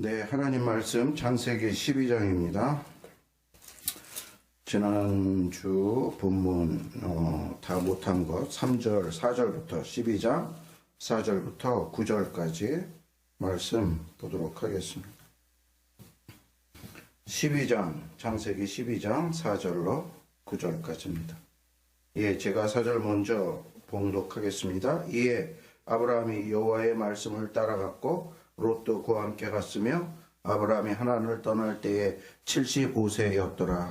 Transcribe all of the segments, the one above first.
네, 하나님 말씀 창세기 12장입니다. 지난주 본문 다 못한 것 3절, 4절부터 12장 4절부터 9절까지 말씀 보도록 하겠습니다. 12장, 창세기 12장 4절로 9절까지입니다. 예, 제가 4절 먼저 봉독하겠습니다. 이에 아브라함이 여호와의 말씀을 따라갔고 롯도 그와 함께 갔으며 아브라함이 하란을 떠날 때에 75세였더라.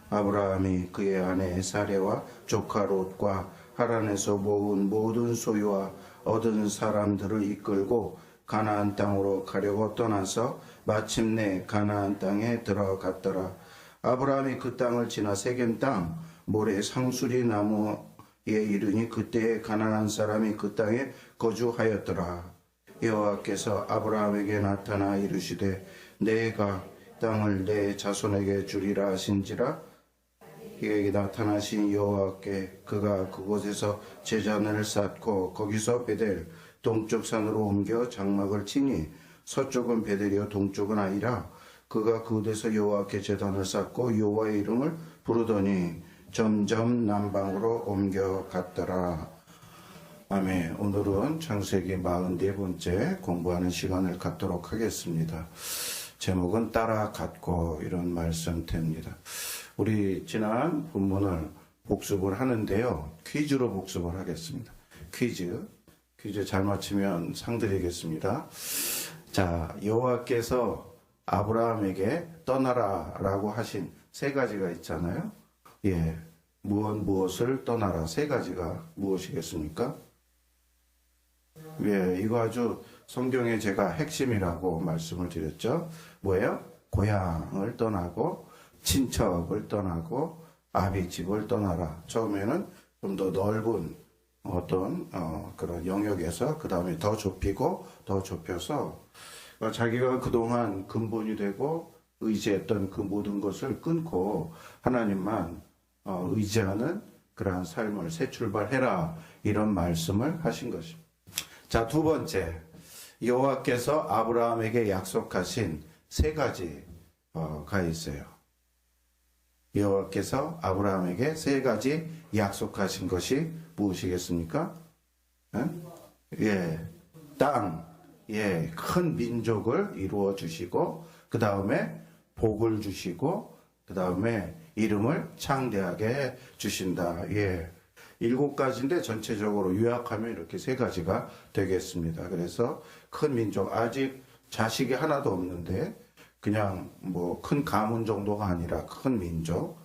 아브라함이 그의 아내 사레와 조카 롯과 하란에서 모은 모든 소유와 얻은 사람들을 이끌고 가나안 땅으로 가려고 떠나서 마침내 가나안 땅에 들어갔더라. 아브라함이 그 땅을 지나 세겜 땅 모래 상수리 나무에 이르니 그때에 가나안 사람이 그 땅에 거주하였더라. 여호와께서 아브라함에게 나타나 이르시되 내가 땅을 내 자손에게 주리라 하신지라. 그에게 나타나신 여호와께 그가 그곳에서 제단을 쌓고 거기서 베델 동쪽 산으로 옮겨 장막을 치니 서쪽은 베델이요 동쪽은 아이라. 그가 그곳에서 여호와께 제단을 쌓고 여호와의 이름을 부르더니 점점 남방으로 옮겨갔더라. 아멘. 오늘은 창세기 44번째 공부하는 시간을 갖도록 하겠습니다. 제목은 따라갔고 이런 말씀입니다. 우리 지난 본문을 복습을 하는데요. 퀴즈로 복습을 하겠습니다. 퀴즈 잘 맞히면 상 드리겠습니다. 자, 여호와께서 아브라함에게 떠나라라고 하신 세 가지가 있잖아요. 예, 무엇을 떠나라. 세 가지가 무엇이겠습니까? 예, 이거 아주 성경에 제가 핵심이라고 말씀을 드렸죠. 뭐예요? 고향을 떠나고 친척을 떠나고 아비집을 떠나라. 처음에는 좀 더 넓은 어떤 그런 영역에서 그 다음에 더 좁히고 더 좁혀서 자기가 그동안 근본이 되고 의지했던 그 모든 것을 끊고 하나님만 의지하는 그러한 삶을 새 출발해라. 이런 말씀을 하신 것입니다. 자, 두 번째, 여호와께서 아브라함에게 약속하신 세 가지가 있어요. 여호와께서 아브라함에게 세 가지 약속하신 것이 무엇이겠습니까? 예, 땅, 예, 큰 민족을 이루어 주시고 그 다음에 복을 주시고 그 다음에 이름을 창대하게 주신다. 예. 7가지인데 전체적으로 요약하면 이렇게 세 가지가 되겠습니다. 그래서 큰 민족, 아직 자식이 하나도 없는데 그냥 뭐 큰 가문 정도가 아니라 큰 민족,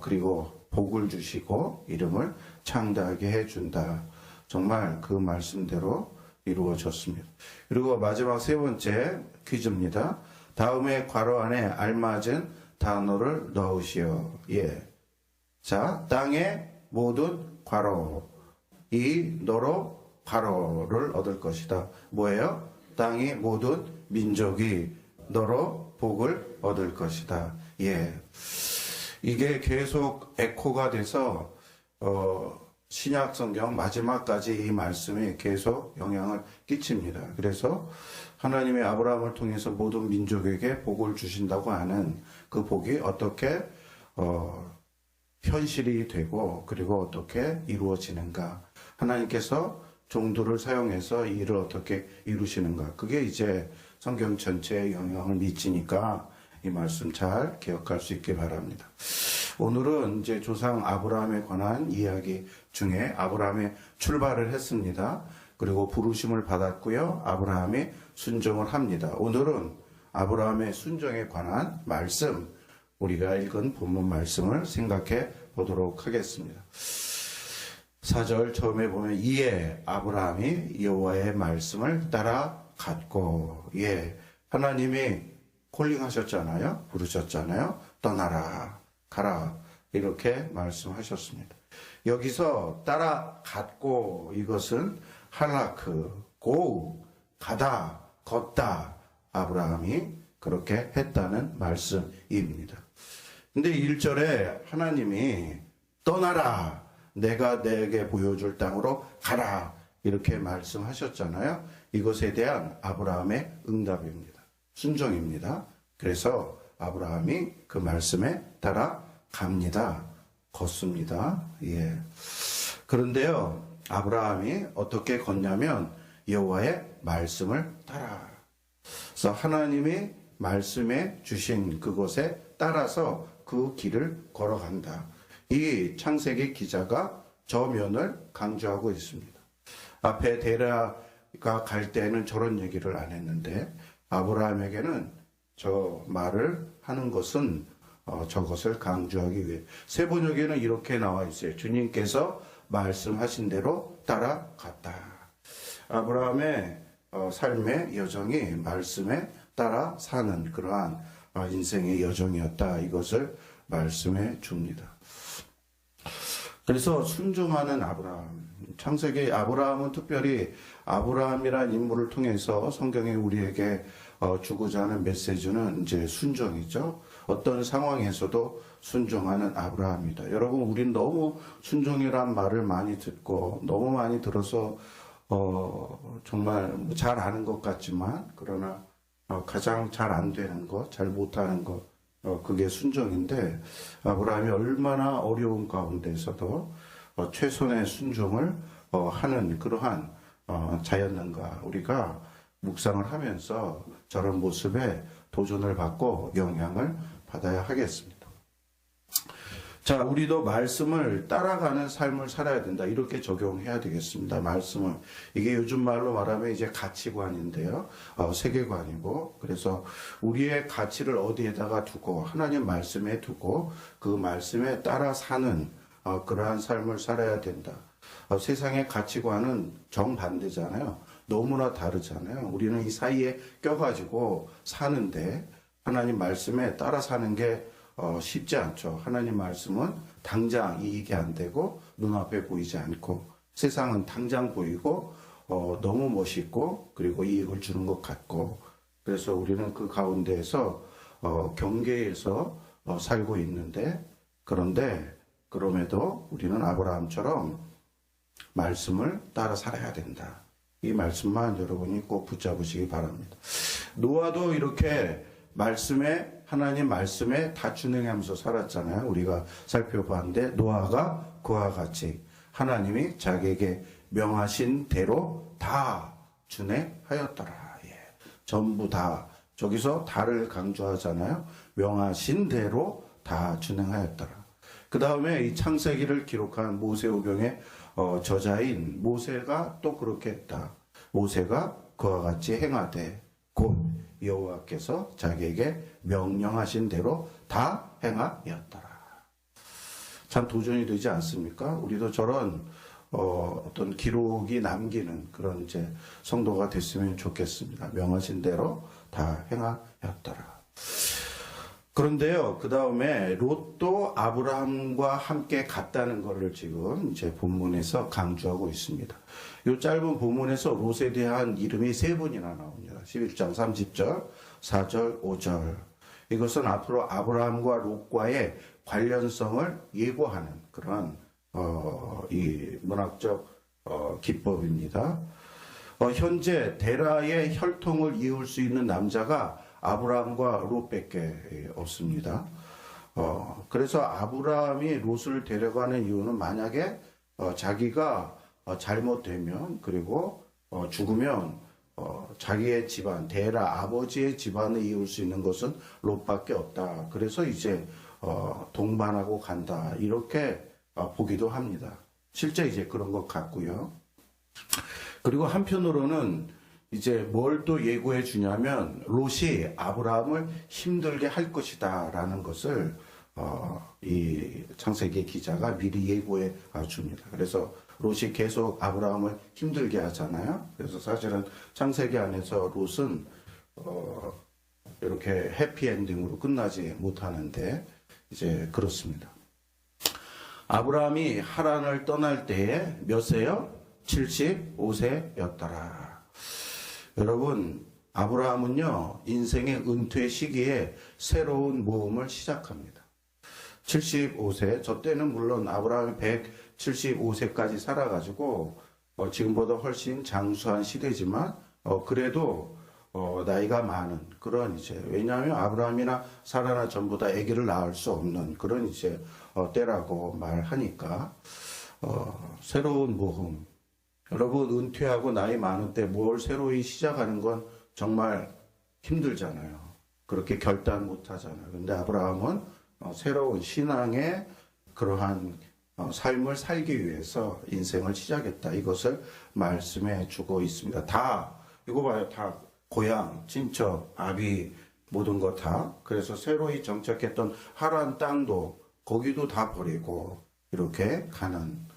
그리고 복을 주시고 이름을 창대하게 해준다. 정말 그 말씀대로 이루어졌습니다. 그리고 마지막 세 번째 퀴즈입니다. 다음에 괄호 안에 알맞은 단어를 넣으시오. 예. 자, 땅에 모든 괄호, 이 너로 괄호를 얻을 것이다. 뭐예요? 땅이 모든 민족이 너로 복을 얻을 것이다. 예. 이게 계속 에코가 돼서 신약 성경 마지막까지 이 말씀이 계속 영향을 끼칩니다. 그래서 하나님의 아브라함을 통해서 모든 민족에게 복을 주신다고 하는 그 복이 어떻게 현실이 되고 그리고 어떻게 이루어지는가. 하나님께서 종들을 사용해서 이 일을 어떻게 이루시는가. 그게 이제 성경 전체에 영향을 미치니까 이 말씀 잘 기억할 수 있기 바랍니다. 오늘은 이제 조상 아브라함에 관한 이야기 중에 아브라함이 출발을 했습니다. 그리고 부르심을 받았고요. 아브라함이 순종을 합니다. 오늘은 아브라함의 순종에 관한 말씀, 우리가 읽은 본문 말씀을 생각해 보도록 하겠습니다. 4절 처음에 보면 이에 아브라함이 여호와의 말씀을 따라갔고, 예, 하나님이 콜링하셨잖아요. 부르셨잖아요. 떠나라, 가라, 이렇게 말씀하셨습니다. 여기서 따라갔고, 이것은 할라크, 고, 가다, 걷다, 아브라함이 그렇게 했다는 말씀입니다. 근데 1절에 하나님이 떠나라, 내가 내게 보여줄 땅으로 가라, 이렇게 말씀하셨잖아요. 이것에 대한 아브라함의 응답입니다. 순종입니다. 그래서 아브라함이 그 말씀에 따라 갑니다. 걷습니다. 예. 그런데요, 아브라함이 어떻게 걷냐면 여호와의 말씀을 따라. 그래서 하나님이 말씀해 주신 그곳에 따라서 그 길을 걸어간다. 이 창세기 기자가 저 면을 강조하고 있습니다. 앞에 데라가 갈 때는 저런 얘기를 안 했는데 아브라함에게는 저 말을 하는 것은 저것을 강조하기 위해. 세번역에는 이렇게 나와 있어요. 주님께서 말씀하신 대로 따라갔다. 아브라함의 삶의 여정이 말씀에 따라 사는 그러한 인생의 여정이었다. 이것을 말씀해 줍니다. 그래서 순종하는 아브라함. 창세기 아브라함은 특별히 아브라함이라는 인물을 통해서 성경에 우리에게 주고자 하는 메시지는 이제 순종이죠. 어떤 상황에서도 순종하는 아브라함이다. 여러분, 우린 너무 순종이란 말을 많이 듣고 너무 많이 들어서 정말 잘 아는 것 같지만 그러나 가장 잘 안 되는 것, 잘 못하는 것, 그게 순종인데 아브라함이 얼마나 어려운 가운데서도 최선의 순종을 하는 그러한 자였는가. 우리가 묵상을 하면서 저런 모습에 도전을 받고 영향을 받아야 하겠습니다. 자, 우리도 말씀을 따라가는 삶을 살아야 된다. 이렇게 적용해야 되겠습니다. 말씀을. 이게 요즘 말로 말하면 이제 가치관인데요. 세계관이고. 그래서 우리의 가치를 어디에다가 두고 하나님 말씀에 두고 그 말씀에 따라 사는 그러한 삶을 살아야 된다. 세상의 가치관은 정반대잖아요. 너무나 다르잖아요. 우리는 이 사이에 껴가지고 사는데 하나님 말씀에 따라 사는 게 쉽지 않죠. 하나님 말씀은 당장 이익이 안 되고 눈앞에 보이지 않고 세상은 당장 보이고 너무 멋있고 그리고 이익을 주는 것 같고 그래서 우리는 그 가운데에서 경계에서 살고 있는데 그런데 그럼에도 우리는 아브라함처럼 말씀을 따라 살아야 된다. 이 말씀만 여러분이 꼭 붙잡으시기 바랍니다. 노아도 이렇게 하나님 말씀에 다 준행하면서 살았잖아요. 우리가 살펴봤는데 노아가 그와 같이 하나님이 자기에게 명하신 대로 다 준행하였더라. 예. 전부 다. 저기서 다를 강조하잖아요. 명하신 대로 다 준행하였더라. 그 다음에 이 창세기를 기록한 모세오경의 저자인 모세가 또 그렇게 했다. 모세가 그와 같이 행하되 곧 여호와께서 자기에게 명령하신 대로 다 행하였더라. 참 도전이 되지 않습니까? 우리도 저런 어떤 기록이 남기는 그런 이제 성도가 됐으면 좋겠습니다. 명하신 대로 다 행하였더라. 그런데요, 그 다음에 롯도 아브라함과 함께 갔다는 것을 지금 이제 본문에서 강조하고 있습니다. 이 짧은 본문에서 롯에 대한 이름이 3번이나 나옵니다. 11장 30절, 4절, 5절. 이것은 앞으로 아브라함과 롯과의 관련성을 예고하는 그런 이 문학적 기법입니다. 현재 데라의 혈통을 이을 수 있는 남자가 아브라함과 롯밖에 없습니다. 그래서 아브라함이 롯을 데려가는 이유는 만약에 자기가 잘못되면 그리고 죽으면 자기의 집안, 데라 아버지의 집안을 이을 수 있는 것은 롯밖에 없다. 그래서 이제 동반하고 간다. 이렇게 보기도 합니다. 실제 이제 그런 것 같고요. 그리고 한편으로는 이제 뭘 또 예고해 주냐면 롯이 아브라함을 힘들게 할 것이다 라는 것을 이 창세기 기자가 미리 예고해 줍니다. 그래서 롯이 계속 아브라함을 힘들게 하잖아요. 그래서 사실은 창세기 안에서 롯은 이렇게 해피엔딩으로 끝나지 못하는데 이제 그렇습니다. 아브라함이 하란을 떠날 때에 몇 세요? 75세였더라. 여러분, 아브라함은요, 인생의 은퇴 시기에 새로운 모험을 시작합니다. 75세, 저 때는 물론 아브라함이 175세까지 살아가지고, 지금보다 훨씬 장수한 시대지만, 그래도, 나이가 많은 그런 왜냐하면 아브라함이나 사라나 전부 다 아기를 낳을 수 없는 그런 때라고 말하니까 새로운 모험. 여러분 은퇴하고 나이 많은 때 뭘 새로이 시작하는 건 정말 힘들잖아요. 그렇게 결단 못 하잖아요. 근데 아브라함은 새로운 신앙의 그러한 삶을 살기 위해서 인생을 시작했다. 이것을 말씀해 주고 있습니다. 다 이거 봐요. 다 고향, 친척, 아비 모든 거 다. 그래서 새로이 정착했던 하란 땅도 거기도 다 버리고 이렇게 가는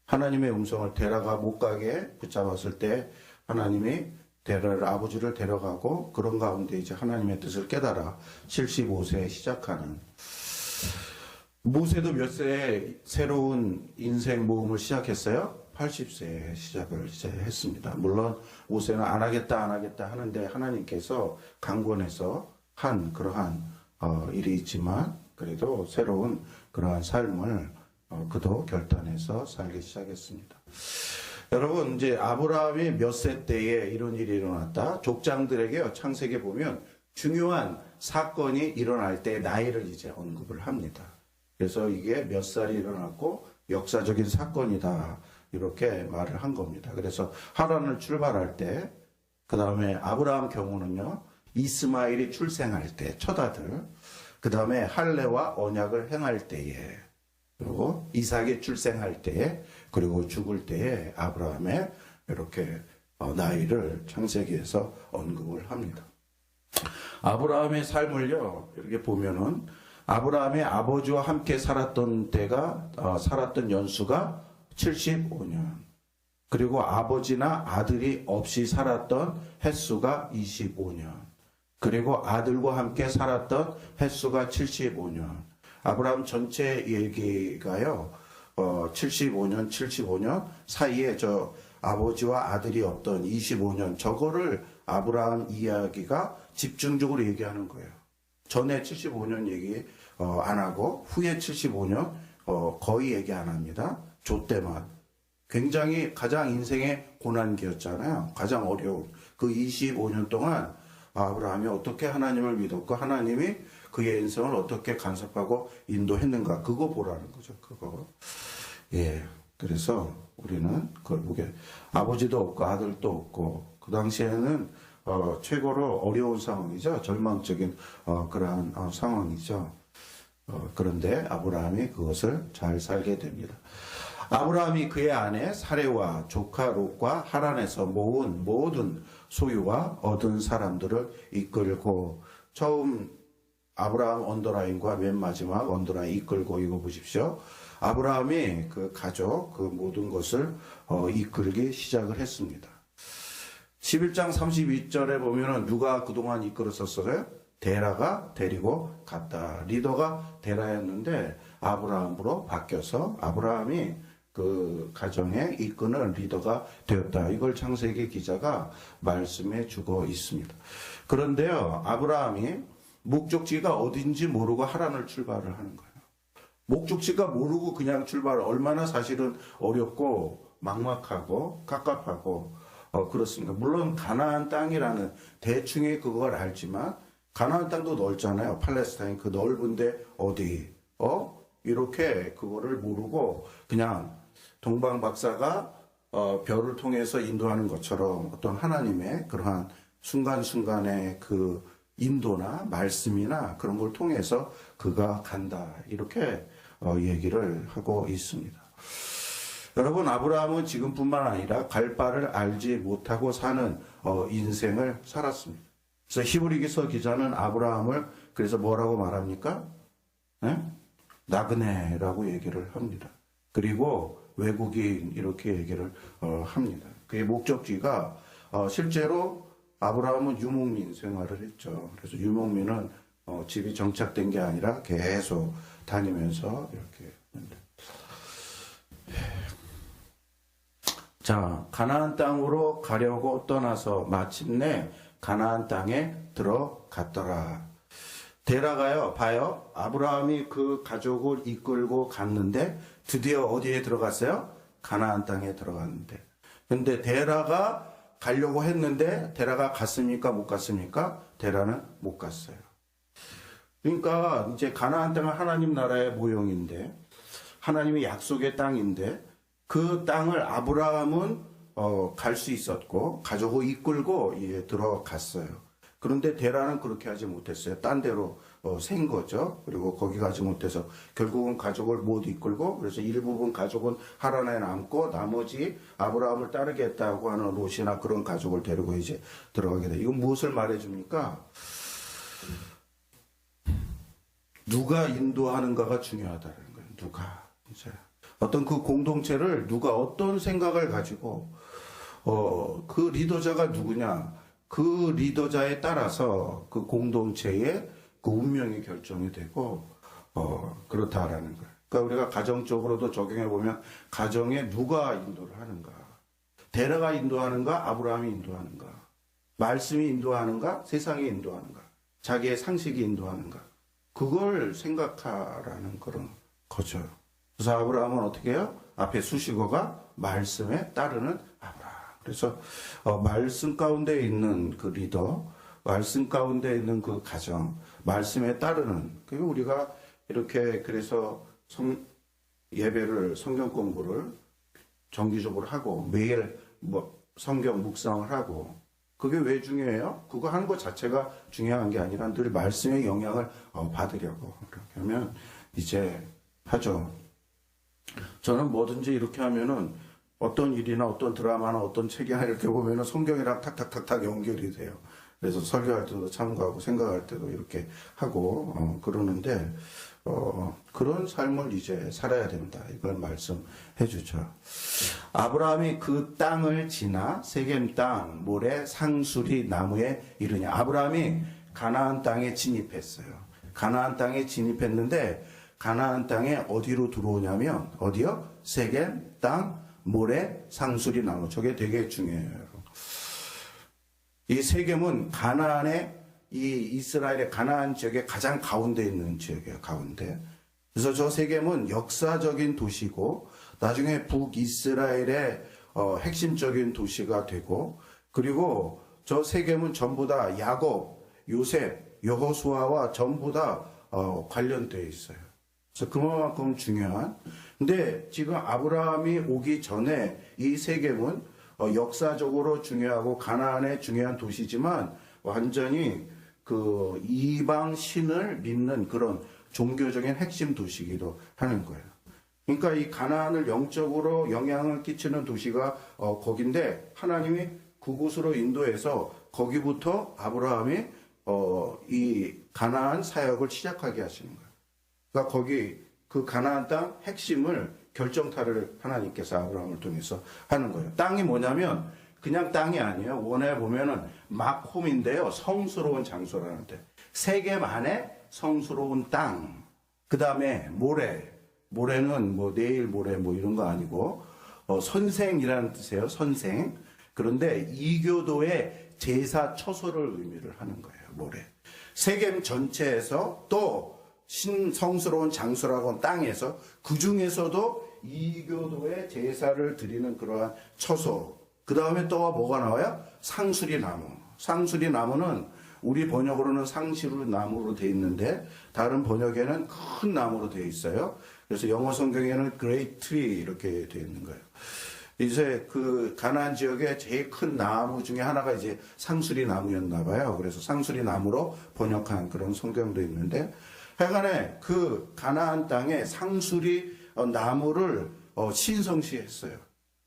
하나님의 음성을 데라가 못 가게 붙잡았을 때 하나님이 아버지를 데려가고 그런 가운데 하나님의 뜻을 깨달아 75세에 시작하는 모세도 몇 세에 새로운 인생 모험을 시작했어요? 80세에 시작을 했습니다. 물론 모세는 안 하겠다 하는데 하나님께서 강권해서 한 그러한 일이 있지만 그래도 새로운 그러한 삶을 그도 결단해서 살기 시작했습니다. 여러분 아브라함이 몇 세 때에 이런 일이 일어났다. 족장들에게 창세기에 보면 중요한 사건이 일어날 때 나이를 언급을 합니다. 그래서 이게 몇 살이 일어났고 역사적인 사건이다 이렇게 말을 한 겁니다. 그래서 하란을 출발할 때 그 다음에 아브라함 경우는요 이스마엘이 출생할 때 첫 아들 그 다음에 할례와 언약을 행할 때에 그리고 이삭이 출생할 때에 그리고 죽을 때에 아브라함의 이렇게 나이를 창세기에서 언급을 합니다. 아브라함의 삶을요 이렇게 보면은 아브라함의 아버지와 함께 살았던 살았던 연수가 75년 그리고 아버지나 아들이 없이 살았던 횟수가 25년 그리고 아들과 함께 살았던 횟수가 75년 아브라함 전체 얘기가요 75년 사이에 아버지와 아들이 없던 25년 저거를 아브라함 이야기가 집중적으로 얘기하는 거예요. 전에 75년 얘기 안 하고 후에 75년 거의 얘기 안 합니다. 조 때만 굉장히 가장 인생의 고난기였잖아요. 가장 어려운 그 25년 동안 아브라함이 어떻게 하나님을 믿었고 하나님이 그의 인생을 어떻게 간섭하고 인도했는가 그거 보라는 거죠. 그거. 그래서 우리는 그걸 보게 아버지도 없고 아들도 없고 그 당시에는 최고로 어려운 상황이죠. 절망적인 그러한 상황이죠. 그런데 아브라함이 그것을 잘 살게 됩니다. 아브라함이 그의 아내 사레와 조카 롯과 하란에서 모은 모든 소유와 얻은 사람들을 이끌고 처음 아브라함 언더라인과 맨 마지막 언더라인 이끌고 이거 보십시오. 아브라함이 그 가족 그 모든 것을 이끌기 시작을 했습니다. 11장 32절에 보면은 누가 그동안 이끌었었어요? 데라가 데리고 갔다. 리더가 데라였는데 아브라함으로 바뀌어서 아브라함이 그 가정의 이끄는 리더가 되었다. 이걸 창세기 기자가 말씀해 주고 있습니다. 그런데요, 아브라함이 목적지가 어딘지 모르고 하란을 출발을 하는 거예요. 목적지가 모르고 그냥 출발, 얼마나 사실은 어렵고 막막하고 깝깝하고 그렇습니다. 물론 가나안 땅이라는 대충의 그걸 알지만 가나안 땅도 넓잖아요. 팔레스타인 그 넓은데 어디 이렇게 그거를 모르고 그냥 동방 박사가 별을 통해서 인도하는 것처럼 어떤 하나님의 그러한 순간순간의 그 인도나 말씀이나 그런 걸 통해서 그가 간다 이렇게 얘기를 하고 있습니다. 여러분 아브라함은 지금뿐만 아니라 갈 바를 알지 못하고 사는 인생을 살았습니다. 그래서 히브리서 기자는 아브라함을 그래서 뭐라고 말합니까? 나그네라고 얘기를 합니다. 그리고 외국인 이렇게 얘기를 합니다. 그의 목적지가 실제로 아브라함은 유목민 생활을 했죠. 그래서 유목민은 집이 정착된 게 아니라 계속 다니면서 이렇게. 자, 가나안 땅으로 가려고 떠나서 마침내 가나안 땅에 들어갔더라. 데라가요, 봐요. 아브라함이 그 가족을 이끌고 갔는데 드디어 어디에 들어갔어요? 가나안 땅에 들어갔는데. 근데 데라가 가려고 했는데 데라가 갔습니까? 못 갔습니까? 데라는 못 갔어요. 그러니까 이제 가나안 땅은 하나님 나라의 모형인데 하나님의 약속의 땅인데 그 땅을 아브라함은 갈 수 있었고 가족을 이끌고 들어갔어요. 그런데 데라는 그렇게 하지 못했어요. 딴 데로 생 거죠. 그리고 거기 가지 못해서 결국은 가족을 못 이끌고 그래서 일부분 가족은 하란에 남고 나머지 아브라함을 따르겠다고 하는 롯이나 그런 가족을 데리고 이제 들어가게 돼요. 이건 무엇을 말해줍니까? 누가 인도하는가가 중요하다는 거예요. 누가 이제 어떤 그 공동체를 누가 어떤 생각을 가지고 그 리더자가 누구냐 그 리더자에 따라서 그 공동체의 그 운명이 결정이 되고 그렇다라는 거예요. 그러니까 우리가 가정적으로도 적용해 보면 가정에 누가 인도를 하는가, 데라가 인도하는가, 아브라함이 인도하는가, 말씀이 인도하는가, 세상이 인도하는가, 자기의 상식이 인도하는가, 그걸 생각하라는 그런 거죠. 그래서 아브라함은 어떻게 해요? 앞에 수식어가 말씀에 따르는 아브라함. 그래서 말씀 가운데 있는 그 리더, 말씀 가운데 있는 그 가정, 말씀에 따르는. 그리고 우리가 이렇게 그래서 예배를 성경 공부를 정기적으로 하고 매일 성경 묵상을 하고 그게 왜 중요해요? 그거 하는 것 자체가 중요한 게 아니라 늘 말씀의 영향을 받으려고 그렇게 하면 이제 하죠. 저는 뭐든지 이렇게 하면은 어떤 일이나 어떤 드라마나 어떤 책이나 이렇게 보면은 성경이랑 탁탁탁탁 연결이 돼요. 그래서 설교할 때도 참고하고 생각할 때도 이렇게 하고 그러는데 그런 삶을 이제 살아야 된다. 이걸 말씀해 주죠. 아브라함이 그 땅을 지나 세겜 땅 모래 상수리 나무에 이르냐. 아브라함이 가나안 땅에 진입했어요. 가나안 땅에 진입했는데 가나안 땅에 어디로 들어오냐면 어디요? 세겜 땅 모래 상수리 나무. 저게 되게 중요해요. 이 세겜은 가나안의 이 이스라엘의 가나안 지역의 가장 가운데 있는 지역이에요. 가운데. 그래서 저 세겜은 역사적인 도시고 나중에 북이스라엘의 핵심적인 도시가 되고 그리고 저 세겜은 전부 다 야곱, 요셉, 여호수아와 전부 다 관련되어 있어요. 그래서 그만큼 중요한. 근데 지금 아브라함이 오기 전에 이 세겜은 역사적으로 중요하고 가나안의 중요한 도시지만 완전히 그 이방 신을 믿는 그런 종교적인 핵심 도시이기도 하는 거예요. 그러니까 이 가나안을 영적으로 영향을 끼치는 도시가 거긴데 하나님이 그곳으로 인도해서 거기부터 아브라함이 이 가나안 사역을 시작하게 하시는 거예요. 그러니까 거기 그 가나안 땅 핵심을 결정타를 하나님께서 아브라함을 통해서 하는 거예요. 땅이 뭐냐면 그냥 땅이 아니에요. 원에 보면은 막홈인데요. 성스러운 장소라는 데. 세겜 안에 성스러운 땅. 그 다음에 모래. 모래는 뭐 내일 모래 뭐 이런 거 아니고 선생이라는 뜻이에요. 선생. 그런데 이교도의 제사 처소를 의미를 하는 거예요. 모래. 세겜 전체에서 또 신성스러운 장소라고 땅에서 그 중에서도 이교도의 제사를 드리는 그러한 처소. 그 다음에 또 뭐가 나와요? 상수리 나무. 상수리 나무는 우리 번역으로는 상수리 나무로 되어 있는데 다른 번역에는 큰 나무로 되어 있어요. 그래서 영어 성경에는 Great Tree 이렇게 되어 있는 거예요. 이제 그 가나안 지역의 제일 큰 나무 중에 하나가 이제 상수리 나무였나 봐요. 그래서 상수리 나무로 번역한 그런 성경도 있는데 하여간에 그 가나안 땅에 상수리 나무를 신성시했어요.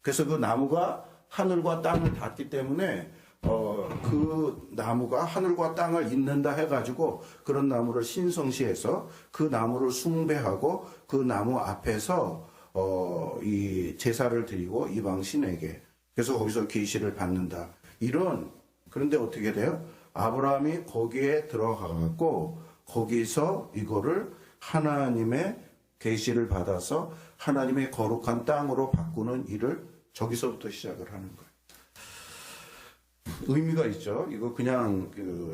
그래서 그 나무가 하늘과 땅을 닿기 때문에 그 나무가 하늘과 땅을 잇는다 해가지고 그런 나무를 신성시해서 그 나무를 숭배하고 그 나무 앞에서 이 제사를 드리고 이방 신에게 그래서 거기서 계시를 받는다. 이런 그런데 어떻게 돼요? 아브라함이 거기에 들어가고 거기서 이거를 하나님의 계시를 받아서 하나님의 거룩한 땅으로 바꾸는 일을 저기서부터 시작을 하는 거예요. 의미가 있죠. 이거 그냥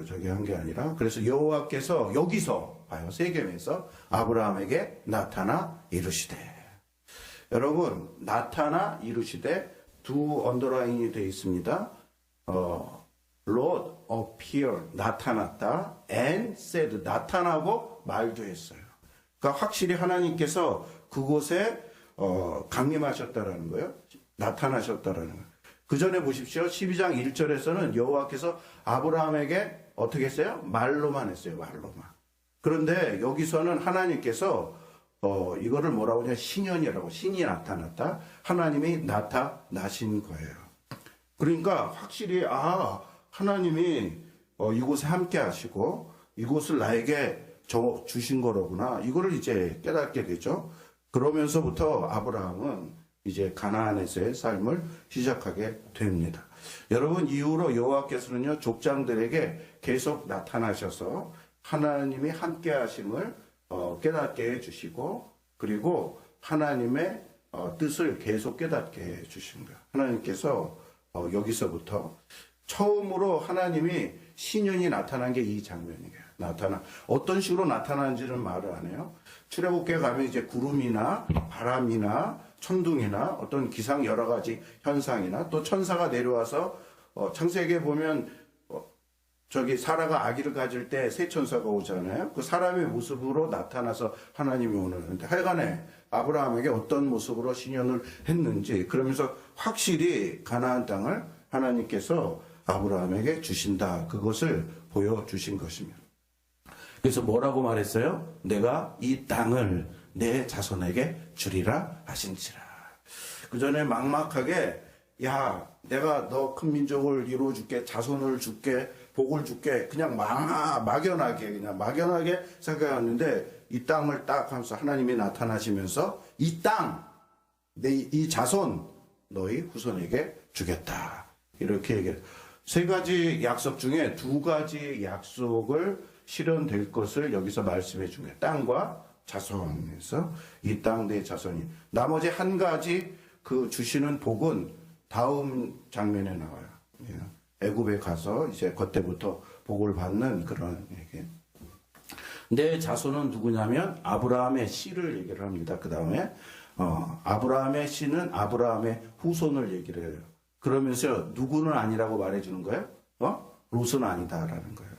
저기 한 게 아니라 그래서 여호와께서 여기서 봐요. 세겜에서 아브라함에게 나타나 이르시되. 여러분 나타나 이르시되 두 언더라인이 되어 있습니다. Lord appeared 나타났다 and said 나타나고 말도 했어요. 그러니까 확실히 하나님께서 그곳에 강림하셨다라는 거예요. 나타나셨다라는 거예요. 그 전에 보십시오. 12장 1절에서는 여호와께서 아브라함에게 어떻게 했어요? 말로만 했어요. 말로만. 그런데 여기서는 하나님께서 이거를 뭐라고 하냐? 신현이라고. 신이 나타났다. 하나님이 나타나신 거예요. 그러니까 확실히 하나님이 이곳에 함께 하시고 이곳을 나에게 주신 거로구나. 이거를 이제 깨닫게 되죠. 그러면서부터 아브라함은 이제 가나안에서의 삶을 시작하게 됩니다. 여러분, 이후로 여호와께서는요, 족장들에게 계속 나타나셔서 하나님이 함께 하심을 깨닫게 해주시고, 그리고 하나님의 뜻을 계속 깨닫게 해주신 거예요. 하나님께서 여기서부터 처음으로 하나님이 신현이 나타난 게 이 장면이에요. 어떤 식으로 나타나는지는 말을 안 해요. 출애굽기에 가면 이제 구름이나 바람이나 천둥이나 어떤 기상 여러 가지 현상이나 또 천사가 내려와서 창세기에 보면 저기 사라가 아기를 가질 때 새 천사가 오잖아요. 그 사람의 모습으로 나타나서 하나님이 오는데 하여간에 아브라함에게 어떤 모습으로 신현을 했는지 그러면서 확실히 가나안 땅을 하나님께서 아브라함에게 주신다. 그것을 보여주신 것입니다. 그래서 뭐라고 말했어요? 내가 이 땅을 내 자손에게 주리라 하신지라. 그 전에 막막하게 내가 너 큰 민족을 이루어줄게, 자손을 줄게, 복을 줄게, 그냥 막연하게 생각했는데 이 땅을 딱 하면서 하나님이 나타나시면서 이 땅, 이 자손 너희 후손에게 주겠다. 이렇게 얘기해요. 세 가지 약속 중에 두 가지 약속을 실현될 것을 여기서 말씀해 준 거예요. 땅과 자손에서 이 땅 내 자손이. 나머지 한 가지 그 주시는 복은 다음 장면에 나와요. 애굽에 가서 이제 그때부터 복을 받는 그런 얘기. 내 자손은 누구냐면 아브라함의 씨를 얘기를 합니다. 그 다음에 아브라함의 씨는 아브라함의 후손을 얘기를 해요. 그러면서 누구는 아니라고 말해주는 거예요? 롯은 아니다라는 거예요.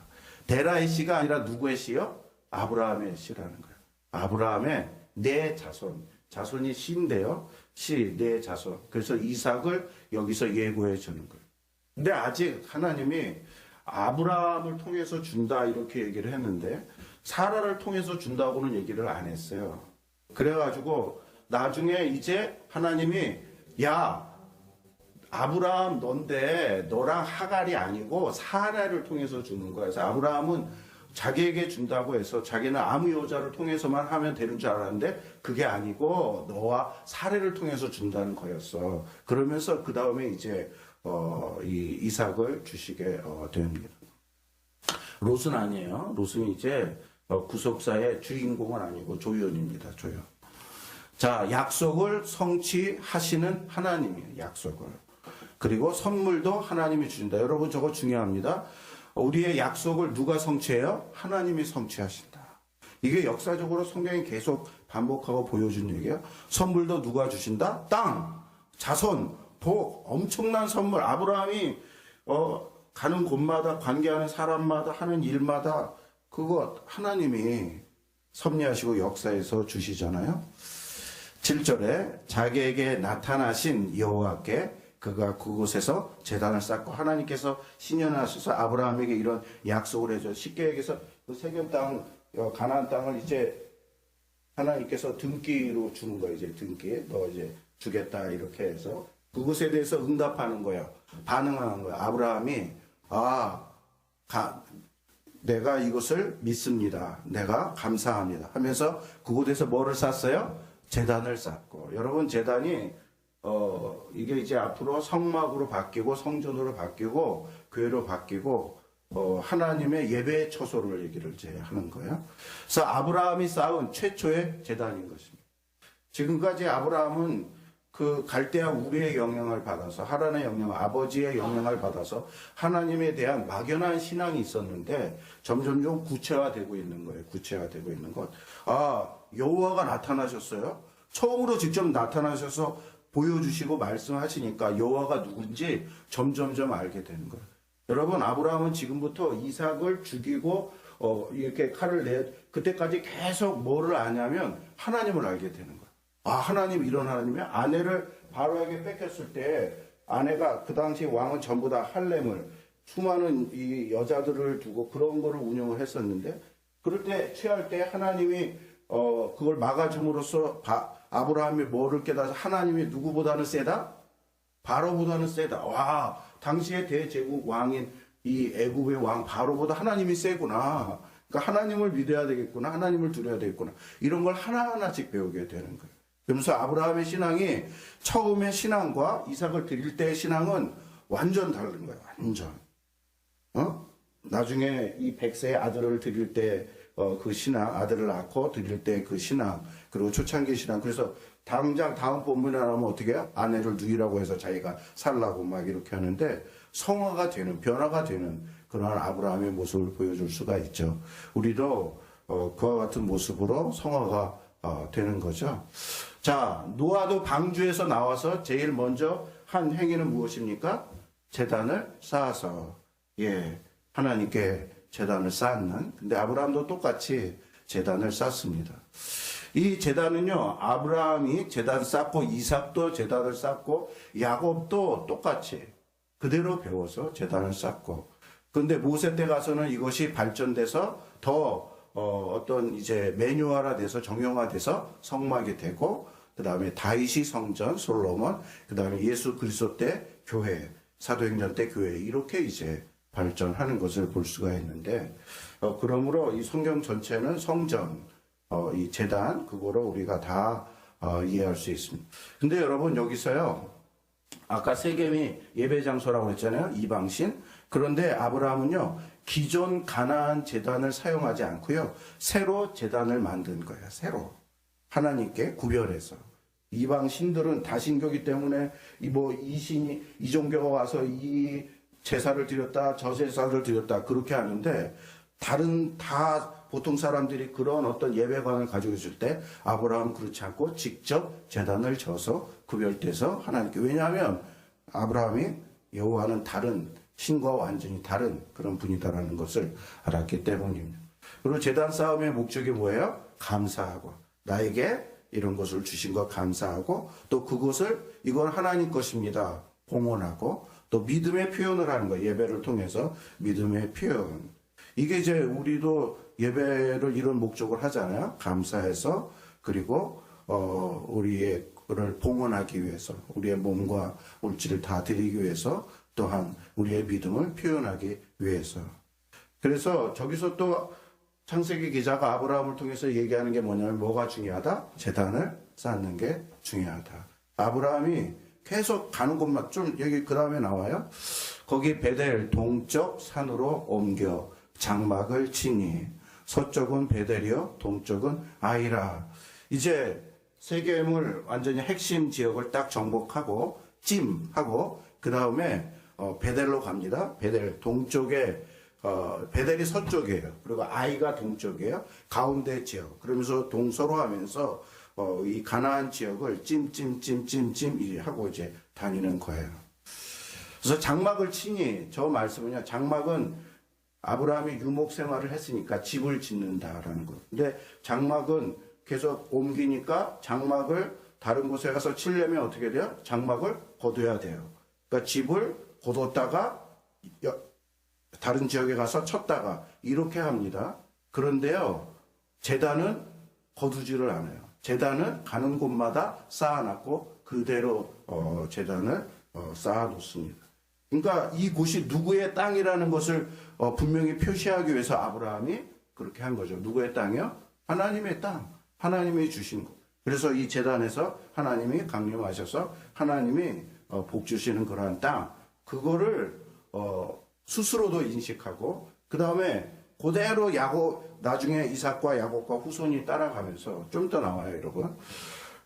데라의 씨가 아니라 누구의 씨요? 아브라함의 씨라는 거예요. 아브라함의 내 자손이 씨인데요. 내 자손. 그래서 이삭을 여기서 예고해 주는 거예요. 근데 아직 하나님이 아브라함을 통해서 준다 이렇게 얘기를 했는데 사라를 통해서 준다고는 얘기를 안 했어요. 그래가지고 나중에 이제 하나님이 아브라함 넌데 너랑 하갈이 아니고 사라를 통해서 주는 거야. 그래서 아브라함은 자기에게 준다고 해서 자기는 아무 여자를 통해서만 하면 되는 줄 알았는데 그게 아니고 너와 사례를 통해서 준다는 거였어. 그러면서 그 다음에 이제 이 이삭을 주시게 됩니다. 롯은 아니에요. 롯은 이제 구속사의 주인공은 아니고 조연입니다. 조연. 자, 약속을 성취하시는 하나님이에요. 약속을. 그리고 선물도 하나님이 주신다. 여러분 저거 중요합니다. 우리의 약속을 누가 성취해요? 하나님이 성취하신다. 이게 역사적으로 성경이 계속 반복하고 보여준 얘기예요. 선물도 누가 주신다? 땅, 자손, 복, 엄청난 선물. 아브라함이 가는 곳마다 관계하는 사람마다 하는 일마다 그거 하나님이 섭리하시고 역사에서 주시잖아요. 7절에 자기에게 나타나신 여호와께 그가 그곳에서 제단을 쌓고 하나님께서 신현하셔서 아브라함에게 이런 약속을 해줘. 쉽게 얘기해서 그 세겜 땅, 가나안 땅을 이제 하나님께서 등기로 주는 거예요. 이제 등기. 너 이제 주겠다. 이렇게 해서 그것에 대해서 응답하는 거예요. 반응하는 거예요. 아브라함이 내가 이것을 믿습니다. 내가 감사합니다. 하면서 그곳에서 뭐를 쌓았어요? 제단을 쌓고. 여러분 제단이 이게 이제 앞으로 성막으로 바뀌고 성전으로 바뀌고 교회로 바뀌고 하나님의 예배 처소를 얘기를 이제 하는 거예요. 그래서 아브라함이 쌓은 최초의 제단인 것입니다. 지금까지 아브라함은 그 갈대아 우리의 영향을 받아서 하나님의 영향, 아버지의 영향을 받아서 하나님에 대한 막연한 신앙이 있었는데 점점점 구체화되고 있는 거예요. 구체화되고 있는 것. 여호와가 나타나셨어요. 처음으로 직접 나타나셔서 보여주시고 말씀하시니까 여호와가 누군지 점점점 알게 되는 거예요. 여러분, 아브라함은 지금부터 이삭을 죽이고 이렇게 칼을 그때까지 계속 뭐를 아냐면 하나님을 알게 되는 거예요. 아, 하나님 이런 하나님이야. 아내를 바로에게 뺏겼을 때 아내가 그 당시 왕은 전부 다 할렘을 수많은 이 여자들을 두고 그런 거를 운영을 했었는데, 그럴 때 취할 때 하나님이 그걸 막아줌으로써 아브라함이 뭐를 깨달아서 하나님이 누구보다는 세다? 바로보다는 세다. 와, 당시의 대제국 왕인 이 애굽의 왕 바로보다 하나님이 세구나. 그러니까 하나님을 믿어야 되겠구나. 하나님을 두려야 되겠구나. 이런 걸 하나하나씩 배우게 되는 거예요. 그러면서 아브라함의 신앙이 처음의 신앙과 이삭을 드릴 때의 신앙은 완전 다른 거예요. 완전. 나중에 이 100세의 아들을 드릴 때 그 신앙, 아들을 낳고 드릴 때 그 신앙, 그리고 초창기 신앙. 그래서 당장 다음 본문에 나오면 어떻게 해요? 아내를 누이라고 해서 자기가 살라고 막 이렇게 하는데, 성화가 되는, 변화가 되는 그런 아브라함의 모습을 보여줄 수가 있죠. 우리도 그와 같은 모습으로 성화가 되는 거죠. 자, 노아도 방주에서 나와서 제일 먼저 한 행위는 무엇입니까? 제단을 쌓아서, 하나님께 제단을 쌓는. 근데 아브라함도 똑같이 제단을 쌓습니다. 이 제단은요, 아브라함이 제단 쌓고, 이삭도 제단을 쌓고, 야곱도 똑같이 그대로 배워서 제단을 쌓고. 근데 모세 때 가서는 이것이 발전돼서 더 어떤 이제 매뉴얼화돼서 정형화돼서 성막이 되고, 그 다음에 다윗이 성전, 솔로몬, 그 다음에 예수 그리스도 때 교회, 사도행전 때 교회, 이렇게 이제 발전하는 것을 볼 수가 있는데, 그러므로 이 성경 전체는 성전, 이 제단, 그거를 우리가 다 이해할 수 있습니다. 근데 여러분, 여기서요, 아까 세겜이 예배 장소라고 했잖아요. 이방신. 그런데 아브라함은요, 기존 가나안 제단을 사용하지 않고요, 새로 제단을 만든 거예요. 새로. 하나님께 구별해서. 이방 신들은 다신교기 때문에 이 종교가 와서 이 제사를 드렸다, 저 제사를 드렸다, 그렇게 하는데, 다 보통 사람들이 그런 어떤 예배관을 가지고 있을 때 아브라함은 그렇지 않고 직접 제단을 져서 구별돼서 하나님께. 왜냐하면 아브라함이 여호와는 다른 신과 완전히 다른 그런 분이다라는 것을 알았기 때문입니다. 그리고 제단 싸움의 목적이 뭐예요? 감사하고, 나에게 이런 것을 주신 것 감사하고, 또 그것을 이건 하나님 것입니다 봉헌하고, 또 믿음의 표현을 하는 거예요. 예배를 통해서 믿음의 표현. 이게 이제 우리도 예배를 이런 목적을 하잖아요. 감사해서, 그리고 우리의 그를 봉헌하기 위해서, 우리의 몸과 물질을 다 드리기 위해서, 또한 우리의 믿음을 표현하기 위해서. 그래서 저기서 또 창세기 기자가 아브라함을 통해서 얘기하는 게 뭐냐면, 뭐가 중요하다? 제단을 쌓는 게 중요하다. 아브라함이 계속 가는 곳만, 좀 여기 그 다음에 나와요. 거기 베델 동쪽 산으로 옮겨 장막을 치니, 서쪽은 베델이요, 동쪽은 아이라. 이제 세겜을 완전히 핵심 지역을 딱 정복하고 찜하고, 그 다음에 베델로 갑니다. 베델 동쪽에, 베델이 서쪽이에요. 그리고 아이가 동쪽이에요. 가운데 지역. 그러면서 동서로 하면서 이 가나안 지역을 찜 하고 이제 다니는 거예요. 그래서 장막을 치니, 저 말씀은요, 장막은 아브라함이 유목 생활을 했으니까 집을 짓는다라는 거. 근데 장막은 계속 옮기니까 장막을 다른 곳에 가서 치려면 어떻게 돼요? 장막을 거둬야 돼요. 그러니까 집을 거뒀다가 다른 지역에 가서 쳤다가 이렇게 합니다. 그런데요, 제단은 거두지를 않아요. 제단은 가는 곳마다 쌓아놨고 그대로 제단을 쌓아놓습니다. 그러니까 이 곳이 누구의 땅이라는 것을 분명히 표시하기 위해서 아브라함이 그렇게 한 거죠. 누구의 땅이요? 하나님의 땅. 하나님이 주신 것. 그래서 이 제단에서 하나님이 강림하셔서 하나님이 복 주시는 그러한 땅. 그거를 스스로도 인식하고, 그 다음에 그대로 나중에 이삭과 야곱과 후손이 따라가면서 좀 더 나와요, 여러분.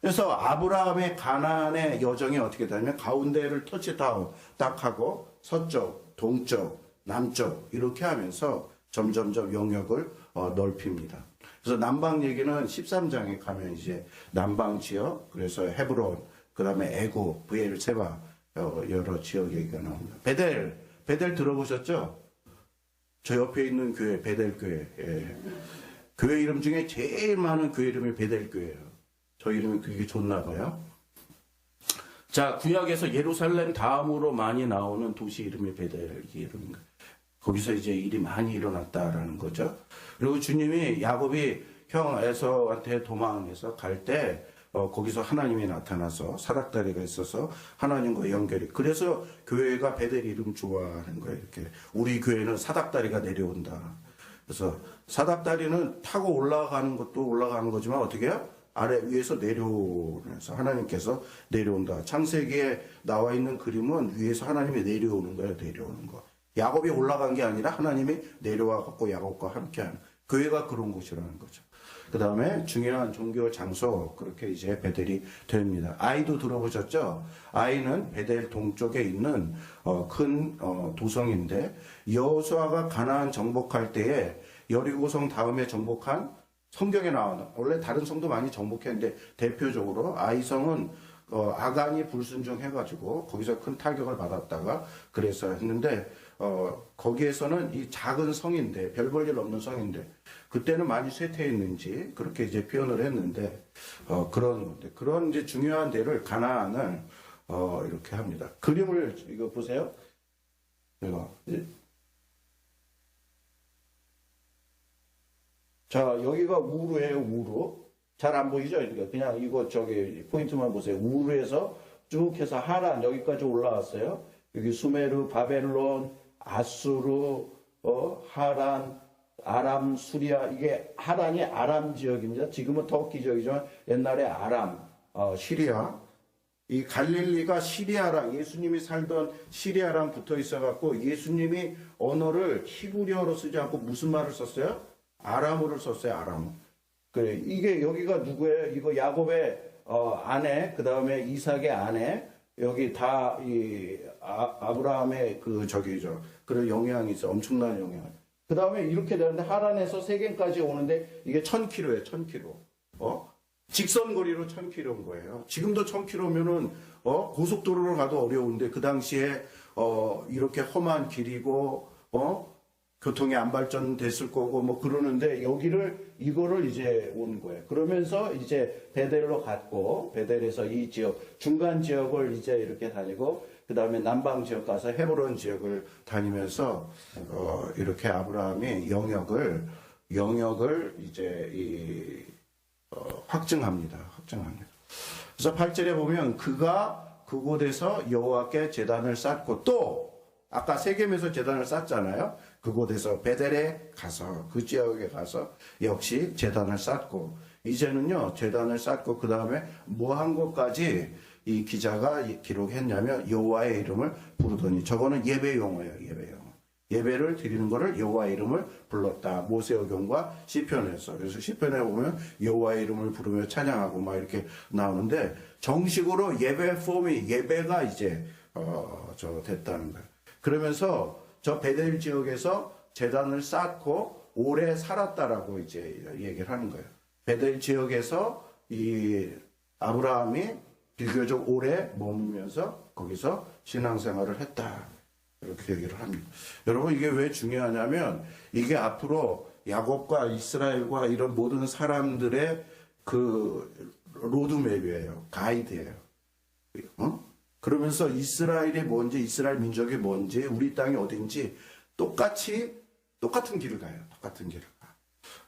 그래서 아브라함의 가나안의 여정이 어떻게 되냐면, 가운데를 터치다운 딱 하고 서쪽, 동쪽, 남쪽 이렇게 하면서 점점점 영역을 넓힙니다. 그래서 남방 얘기는 13장에 가면 이제 남방 지역, 그래서 헤브론, 그 다음에 애굽, 브엘세바, 여러 지역 얘기가 나옵니다. 베델 들어보셨죠? 저 옆에 있는 교회, 베델 교회. 예. 교회 이름 중에 제일 많은 교회 이름이 베델 교회예요. 저 이름이 그게 좋나 봐요. 자, 구약에서 예루살렘 다음으로 많이 나오는 도시 이름이 베델 이름인가. 거기서 이제 일이 많이 일어났다라는 거죠. 그리고 주님이 야곱이 형 에서한테 도망해서 갈 때 거기서 하나님이 나타나서 사닥다리가 있어서 하나님과 연결이. 그래서 교회가 베델 이름 좋아하는 거예요. 이렇게 우리 교회는 사닥다리가 내려온다. 그래서 사닥다리는 타고 올라가는 것도 올라가는 거지만 어떻게 해요? 아래 위에서 내려오면서 하나님께서 내려온다. 창세기에 나와 있는 그림은 위에서 하나님이 내려오는 거예요. 내려오는 거. 야곱이 올라간 게 아니라 하나님이 내려와 갖고 야곱과 함께하는 교회가 그런 곳이라는 거죠. 그 다음에 중요한 종교 장소 그렇게 이제 베델이 됩니다. 아이도 들어보셨죠? 아이는 베델 동쪽에 있는 큰 도성인데 여호수아가 가나안 정복할 때에 여리고성 다음에 정복한 성경에 나오는 원래 다른 성도 많이 정복했는데 대표적으로 아이성은 아간이 불순종해가지고 거기서 큰 타격을 받았다가 그래서 했는데 거기에서는 이 작은 성인데 별 볼 일 없는 성인데 그때는 많이 쇠퇴했는지 그렇게 이제 표현을 했는데 그런 이제 중요한 데를 가나안을 이렇게 합니다. 그림을 이거 보세요. 이거. 자, 여기가 우르예요, 우르. 잘 안 보이죠? 그냥 이거 포인트만 보세요. 우르에서 쭉 해서 하란 여기까지 올라왔어요. 여기 수메르, 바벨론, 아수르, 하란, 아람, 수리아. 이게 하란이 아람 지역입니다. 지금은 터키 지역이지만 옛날에 아람, 시리아. 이 갈릴리가 시리아랑 예수님이 살던 시리아랑 붙어 있어갖고 예수님이 언어를 히브리어로 쓰지 않고 무슨 말을 썼어요? 아람어를 썼어요. 아람. 그래, 이게 여기가 누구예요? 이거 야곱의 아내, 그 다음에 이삭의 아내, 여기 다 이 아브라함의 그런 영향이 있어. 엄청난 영향. 그 다음에 이렇게 되는데 하란에서 세겜까지 오는데 이게 1000km예요. 1000km. 직선거리로 1000km인 거예요. 지금도 1000km면은 고속도로로 가도 어려운데 그 당시에 이렇게 험한 길이고 교통이 안 발전됐을 거고 뭐 그러는데 이거를 이제 온 거예요. 그러면서 이제 베델로 갔고 베델에서 이 지역 중간 지역을 이제 이렇게 다니고 그 다음에 남방 지역 가서 헤브론 지역을 다니면서 이렇게 아브라함이 영역을 이제 확증합니다. 그래서 8절에 보면 그가 그곳에서 여호와께 제단을 쌓고 또 아까 세겜에서 제단을 쌓잖아요. 그곳에서 베델에 가서 그 지역에 가서 역시 제단을 쌓고 이제는요 제단을 쌓고 그 다음에 뭐 한 것까지 이 기자가 기록했냐면 여호와의 이름을 부르더니 저거는 예배 용어예요. 예배를 드리는 것을 여호와의 이름을 불렀다. 모세오경과 시편에서. 그래서 시편에 보면 여호와의 이름을 부르며 찬양하고 막 이렇게 나오는데 정식으로 예배 폼이 예배가 이제 됐다는 거예요. 그러면서 저 베델 지역에서 제단을 쌓고 오래 살았다라고 이제 얘기를 하는 거예요. 베델 지역에서 이 아브라함이 비교적 오래 머무면서 거기서 신앙생활을 했다. 이렇게 얘기를 합니다. 여러분 이게 왜 중요하냐면 이게 앞으로 야곱과 이스라엘과 이런 모든 사람들의 그 로드맵이에요. 가이드예요. 그러면서 이스라엘이 뭔지 이스라엘 민족이 뭔지 우리 땅이 어딘지 똑같은 길을 가요. 똑같은 길을 가.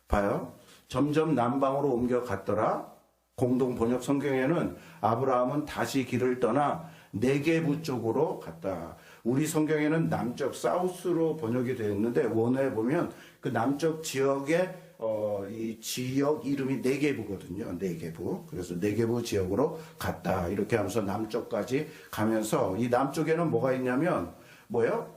봐요. 점점 남방으로 옮겨갔더라. 공동 번역 성경에는 아브라함은 다시 길을 떠나 네게부 쪽으로 갔다. 우리 성경에는 남쪽 사우스로 번역이 되어 있는데 원어에 보면 그 남쪽 지역의 이 지역 이름이 네게부거든요. 네게부. 그래서 네게부 지역으로 갔다. 이렇게 하면서 남쪽까지 가면서 이 남쪽에는 뭐가 있냐면 뭐예요?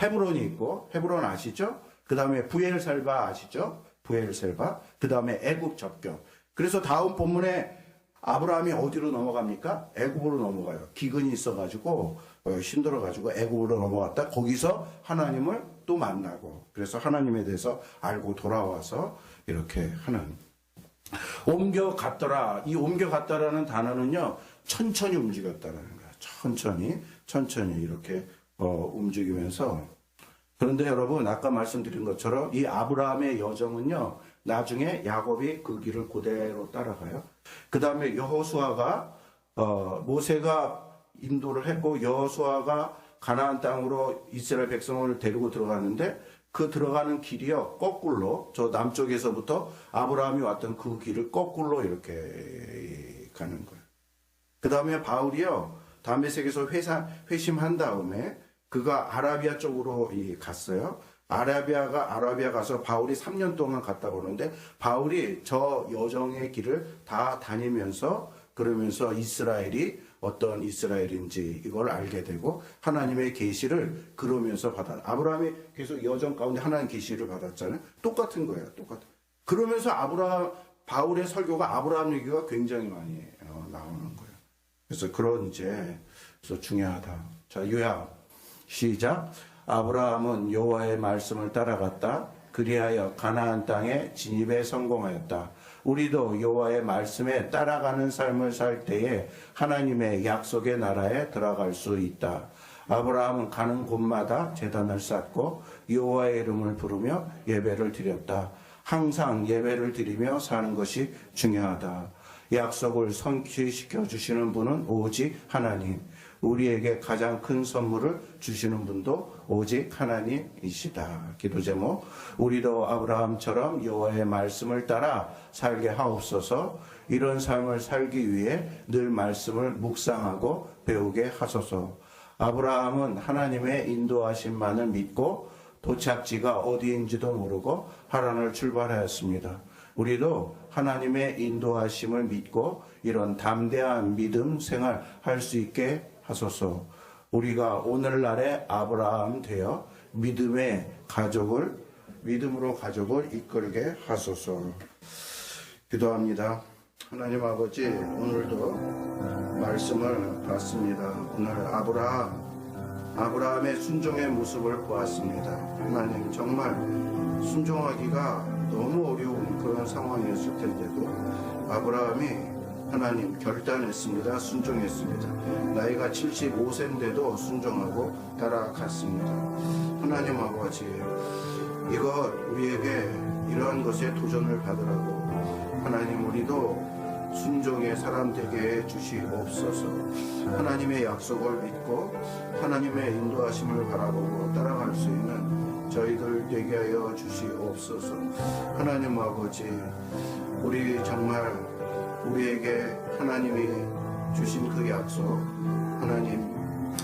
헤브론이 있고 헤브론 아시죠? 그 다음에 부엘셀바 아시죠? 부엘셀바. 그 다음에 애굽 접경. 그래서 다음 본문에 아브라함이 어디로 넘어갑니까? 애굽으로 넘어가요. 기근이 있어가지고 힘들어가지고 애굽으로 넘어갔다. 거기서 하나님을 또 만나고 그래서 하나님에 대해서 알고 돌아와서 이렇게 하는 옮겨갔더라. 이 옮겨갔다라는 단어는요 천천히 움직였다는 거야. 천천히 이렇게 움직이면서. 그런데 여러분 아까 말씀드린 것처럼 이 아브라함의 여정은요, 나중에 야곱이 그 길을 그대로 따라가요. 그 다음에 여호수아가 모세가 인도를 했고 여호수아가 가나안 땅으로 이스라엘 백성을 데리고 들어갔는데 그 들어가는 길이요 거꾸로 저 남쪽에서부터 아브라함이 왔던 그 길을 거꾸로 이렇게 가는 거예요. 그 다음에 바울이요 다메섹에서 회심한 다음에 그가 아라비아 쪽으로 갔어요. 아라비아 가서 바울이 3년 동안 갔다 오는데 바울이 저 여정의 길을 다 다니면서 그러면서 이스라엘이 어떤 이스라엘인지 이걸 알게 되고 하나님의 계시를 그러면서 아브라함이 계속 여정 가운데 하나님 계시를 받았잖아요. 똑같은 거예요. 그러면서 바울의 설교가 아브라함 얘기가 굉장히 많이 나오는 거예요. 그래서 그래서 중요하다. 자, 요약. 시작. 아브라함은 여호와의 말씀을 따라갔다. 그리하여 가나안 땅에 진입에 성공하였다. 우리도 여호와의 말씀에 따라가는 삶을 살 때에 하나님의 약속의 나라에 들어갈 수 있다. 아브라함은 가는 곳마다 제단을 쌓고 여호와의 이름을 부르며 예배를 드렸다. 항상 예배를 드리며 사는 것이 중요하다. 약속을 성취시켜 주시는 분은 오직 하나님. 우리에게 가장 큰 선물을 주시는 분도 오직 하나님이시다. 기도 제목. 우리도 아브라함처럼 여호와의 말씀을 따라 살게 하옵소서. 이런 삶을 살기 위해 늘 말씀을 묵상하고 배우게 하소서. 아브라함은 하나님의 인도하심만을 믿고 도착지가 어디인지도 모르고 하란을 출발하였습니다. 우리도 하나님의 인도하심을 믿고 이런 담대한 믿음 생활 할 수 있게 하소서. 우리가 오늘날의 아브라함 되어 믿음으로 가족을 이끌게 하소서. 기도합니다. 하나님 아버지, 오늘도 말씀을 봤습니다. 오늘 아브라함의 순종의 모습을 보았습니다. 하나님, 정말 순종하기가 너무 어려운 그런 상황이었을 텐데도 아브라함이 하나님 결단했습니다. 순종했습니다. 나이가 75세인데도 순종하고 따라갔습니다. 하나님 아버지, 우리에게 이러한 것에 도전을 받으라고 하나님 우리도 순종의 사람 되게 해주시옵소서. 하나님의 약속을 믿고 하나님의 인도하심을 바라보고 따라갈 수 있는 저희들 되게 하여 주시옵소서. 하나님 아버지, 우리 정말 우리에게 하나님이 주신 그 약속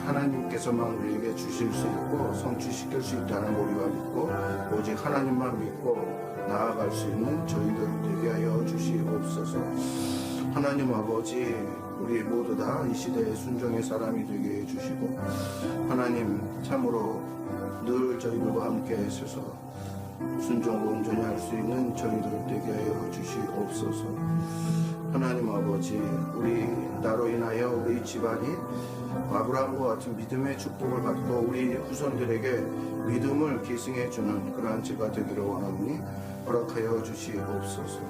하나님께서만 우리에게 주실 수 있고 성취시킬 수 있다는 우리가 믿고 오직 하나님만 믿고 나아갈 수 있는 저희들 되게 하여 주시옵소서. 하나님 아버지, 우리 모두 다 이 시대의 순종의 사람이 되게 해주시고 하나님 참으로 늘 저희들과 함께 하셔서 순종을 온전히 할 수 있는 저희들 되게 하여 주시옵소서. 하나님 아버지, 나로 인하여 우리 집안이 아브라함과 같은 믿음의 축복을 받고 우리 후손들에게 믿음을 계승해 주는 그러한 제가 되기를 원하오니 허락하여 주시옵소서.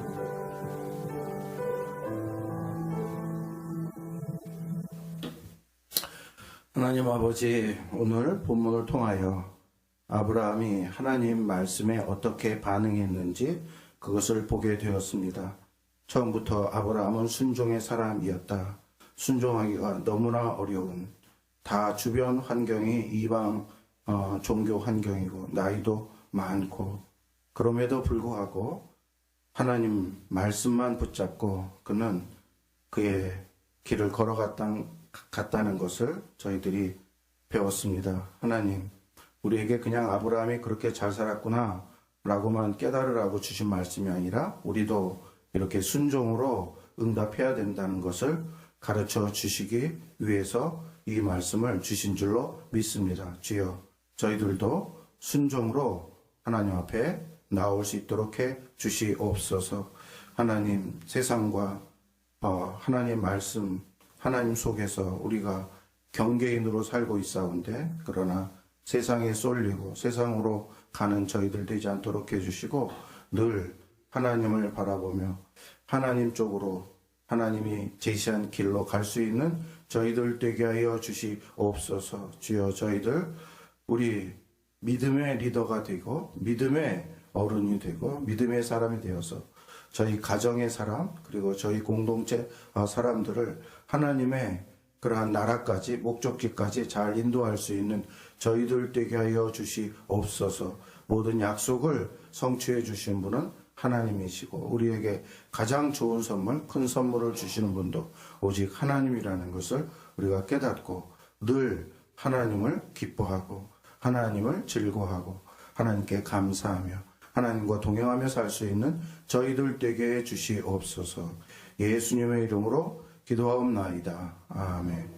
하나님 아버지, 오늘 본문을 통하여 아브라함이 하나님 말씀에 어떻게 반응했는지 그것을 보게 되었습니다. 처음부터 아브라함은 순종의 사람이었다. 순종하기가 너무나 어려운 다 주변 환경이 이방 종교 환경이고 나이도 많고 그럼에도 불구하고 하나님 말씀만 붙잡고 그는 그의 길을 걸어갔다는 것을 저희들이 배웠습니다. 하나님, 우리에게 그냥 아브라함이 그렇게 잘 살았구나 라고만 깨달으라고 주신 말씀이 아니라 우리도 이렇게 순종으로 응답해야 된다는 것을 가르쳐 주시기 위해서 이 말씀을 주신 줄로 믿습니다. 주여, 저희들도 순종으로 하나님 앞에 나올 수 있도록 해 주시옵소서. 하나님, 세상과 하나님 말씀, 하나님 속에서 우리가 경계인으로 살고 있사온데 그러나 세상에 쏠리고 세상으로 가는 저희들 되지 않도록 해주시고 늘 하나님을 바라보며 하나님 쪽으로 하나님이 제시한 길로 갈 수 있는 저희들 되게 하여 주시옵소서. 주여, 저희들 우리 믿음의 리더가 되고 믿음의 어른이 되고 믿음의 사람이 되어서 저희 가정의 사람 그리고 저희 공동체 사람들을 하나님의 그러한 나라까지 목적지까지 잘 인도할 수 있는 저희들 되게 하여 주시옵소서. 모든 약속을 성취해 주신 분은 하나님이시고 우리에게 가장 좋은 선물, 큰 선물을 주시는 분도 오직 하나님이라는 것을 우리가 깨닫고 늘 하나님을 기뻐하고 하나님을 즐거워하고 하나님께 감사하며 하나님과 동행하며 살 수 있는 저희들 되게 해 주시옵소서. 예수님의 이름으로 기도하옵나이다. 아멘.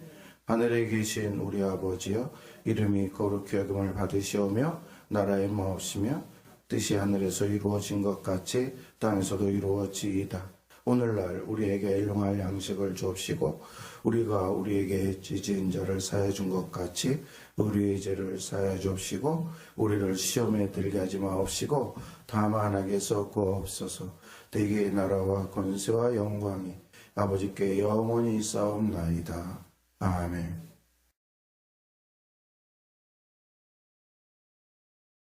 하늘에 계신 우리 아버지여, 이름이 거룩히 여김을 받으시오며 나라의 마옵시며 뜻이 하늘에서 이루어진 것 같이 땅에서도 이루어지이다. 오늘날 우리에게 일용할 양식을 주옵시고 우리가 우리에게 지진 자를 사해 준 것 같이 우리의 죄를 사해 주옵시고 우리를 시험에 들게 하지 마옵시고 다만 악에서 구하옵소서. 대개의 나라와 권세와 영광이 아버지께 영원히 있사옵나이다. 아멘.